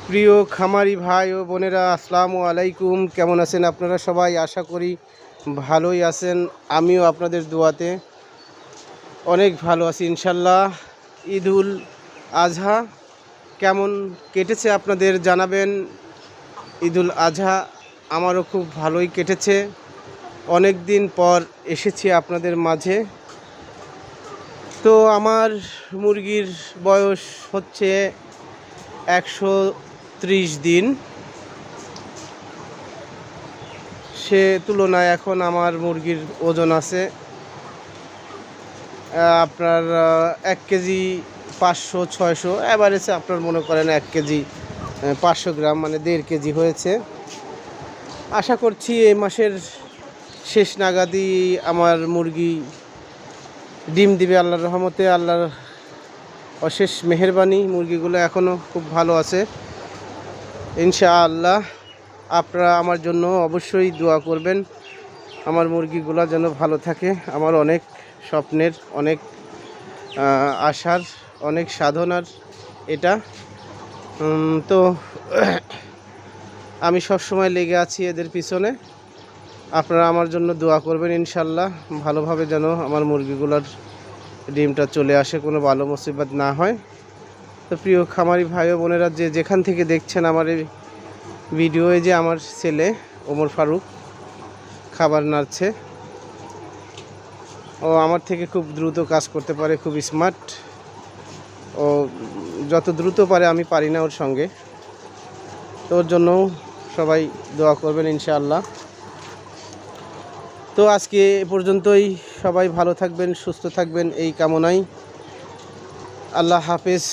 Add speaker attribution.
Speaker 1: প্রিয় খামারি ভাই ও বোনেরা, আসসালামু আলাইকুম। কেমন আছেন আপনারা সবাই? আশা করি ভালোই আছেন। আমিও আপনাদের দোয়াতে অনেক ভালো আছি ইনশাল্লাহ। ঈদুল আজহা কেমন কেটেছে আপনাদের জানাবেন। ঈদুল আজহা আমারও খুব ভালোই কেটেছে। অনেক দিন পর এসেছি আপনাদের মাঝে। তো আমার মুরগির বয়স হচ্ছে 130 দিন। সে তুলনায় এখন আমার মুরগির ওজন আছে আপনার 1 কেজি 500-600, অ্যাভারেজে আপনার মনে করেন 1 কেজি 500 গ্রাম, মানে 1.5 কেজি হয়েছে। আশা করছি এই মাসের শেষ নাগাদই আমার মুরগি ডিম দিবে আল্লাহর রহমতে। আল্লাহর অশেষ মেহেরবানি, মুরগিগুলো এখনও খুব ভালো আছে ইনশাআল্লাহ। আপনারা আমার জন্য অবশ্যই দোয়া করবেন, আমার মুরগিগুলো যেন ভালো থাকে। আমার অনেক স্বপ্নের, অনেক আশার, অনেক সাধনার এটা। তো আমি সবসময় লেগে আছি এদের পিছনে। আপনারা আমার জন্য দোয়া করবেন ইনশাল্লাহ, ভালোভাবে যেন আমার মুরগিগুলোর ডিমটা চলে আসে, কোনো ভালো মুসিবত না হয়। তো প্রিয় খামারি ভাই ও বোনেরা, যে যেখান থেকে দেখছেন আমার এই ভিডিওয়ে, যে আমার ছেলে ওমর ফারুক খাবার নাড়ছে। ও আমার থেকে খুব দ্রুত কাজ করতে পারে, খুব স্মার্ট। ও যত দ্রুত পারে আমি পারি না ওর সঙ্গে। তো ওর জন্যও সবাই দোয়া করবেন ইনশাআল্লাহ। তো আজকে এ পর্যন্তই। সবাই ভালো থাকবেন, সুস্থ থাকবেন এই কামনাই। আল্লাহ হাফেজ।